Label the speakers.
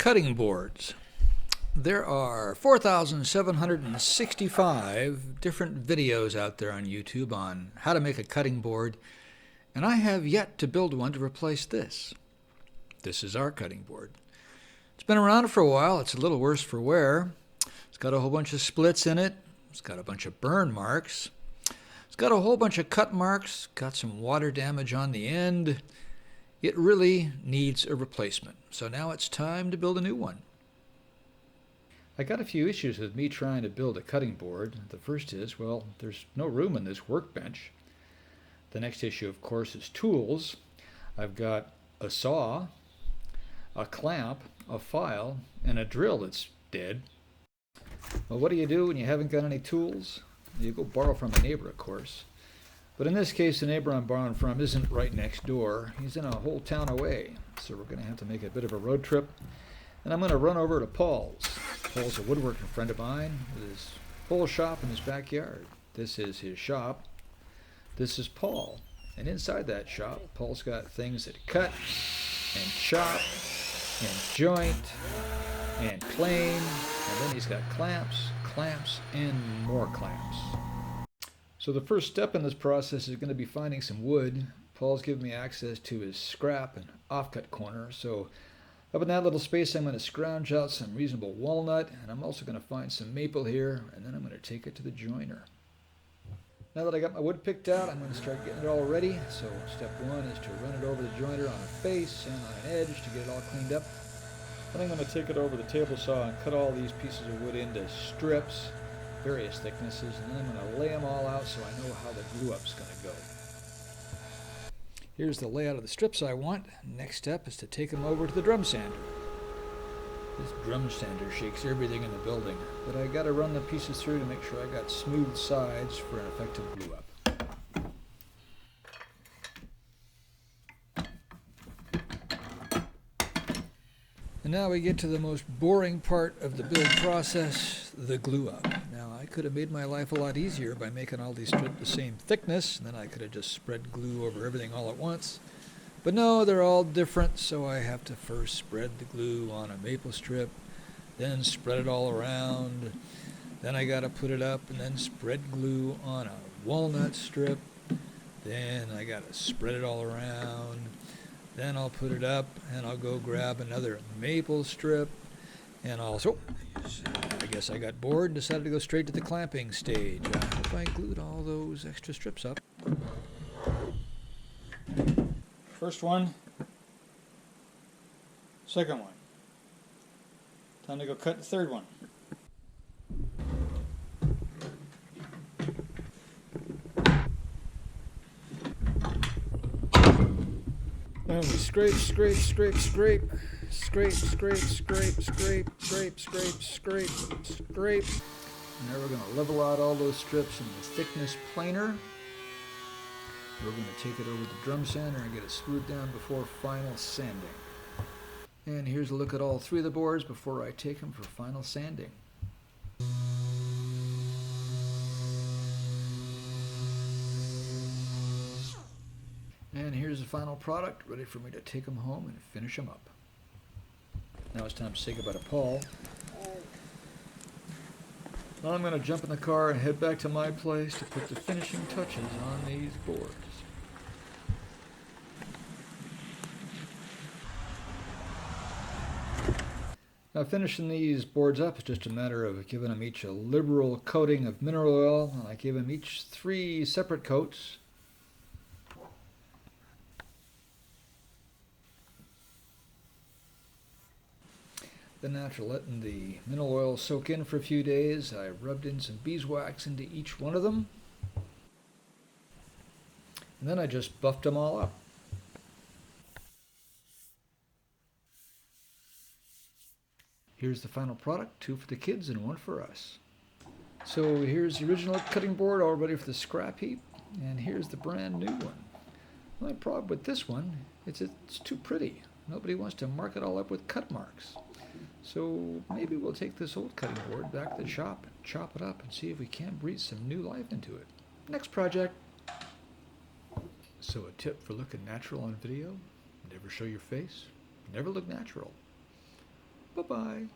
Speaker 1: Cutting boards. There are 4,765 different videos out there on YouTube on how to make a cutting board, and I have yet to build one to replace this. This is our cutting board. It's been around for a while. It's a little worse for wear. It's got a whole bunch of splits in it. It's got a bunch of burn marks. It's got a whole bunch of cut marks. Got some water damage on the end. It really needs a replacement. So now it's time to build a new one. I got a few issues with me trying to build a cutting board. The first is, well, there's no room in this workbench. The next issue, of course, is tools. I've got a saw, a clamp, a file, and a drill that's dead. Well, what do you do when you haven't got any tools? You go borrow from a neighbor, of course. But in this case, the neighbor I'm borrowing from isn't right next door. He's in a whole town away. So we're going to have to make a bit of a road trip. And I'm going to run over to Paul's. Paul's a woodworking friend of mine with his whole shop in his backyard. This is his shop. This is Paul. And inside that shop, Paul's got things that cut and chop and joint and plane. And then he's got clamps, and more clamps. So the first step in this process is going to be finding some wood. Paul's given me access to his scrap and offcut corner. So up in that little space, I'm going to scrounge out some reasonable walnut, and I'm also going to find some maple here, and then I'm going to take it to the joiner. Now that I got my wood picked out, I'm going to start getting it all ready. So step one is to run it over the joiner on a face and on an edge to get it all cleaned up. Then I'm going to take it over the table saw and cut all these pieces of wood into strips, various thicknesses, and then I'm going to lay them all out so I know how the glue up's going to go. Here's the layout of the strips I want. Next step is to take them over to the drum sander. This drum sander shakes everything in the building, but I got to run the pieces through to make sure I got smooth sides for an effective glue up. And now we get to the most boring part of the build process, the glue up. Now I could have made my life a lot easier by making all these strips the same thickness, and then I could have just spread glue over everything all at once. But no, they're all different, so I have to first spread the glue on a maple strip, then spread it all around, then I got to put it up and then spread glue on a walnut strip, then I got to spread it all around. Then I'll put it up and I'll go grab another maple strip and I guess I got bored and decided to go straight to the clamping stage. I hope I glued all those extra strips up. First one, second one. Time to go cut the third one. And we scrape, scrape, scrape, scrape, scrape, scrape, scrape, scrape, scrape, scrape, scrape, scrape. And now we're going to level out all those strips in the thickness planer. We're going to take it over to the drum sander and get it smoothed down before final sanding. And here's a look at all three of the boards before I take them for final sanding. And here's the final product, ready for me to take them home and finish them up. Now it's time to say goodbye to Paul. Now I'm going to jump in the car and head back to my place to put the finishing touches on these boards. Now finishing these boards up is just a matter of giving them each a liberal coating of mineral oil, and I gave them each 3 separate coats. Then after letting the mineral oil soak in for a few days, I rubbed in some beeswax into each one of them. And then I just buffed them all up. Here's the final product, 2 for the kids and 1 for us. So here's the original cutting board all ready for the scrap heap, and here's the brand new one. My problem with this one is it's too pretty. Nobody wants to mark it all up with cut marks. So maybe we'll take this old cutting board back to the shop and chop it up and see if we can't breathe some new life into it. Next project. So a tip for looking natural on video: never show your face, never look natural. Bye-bye.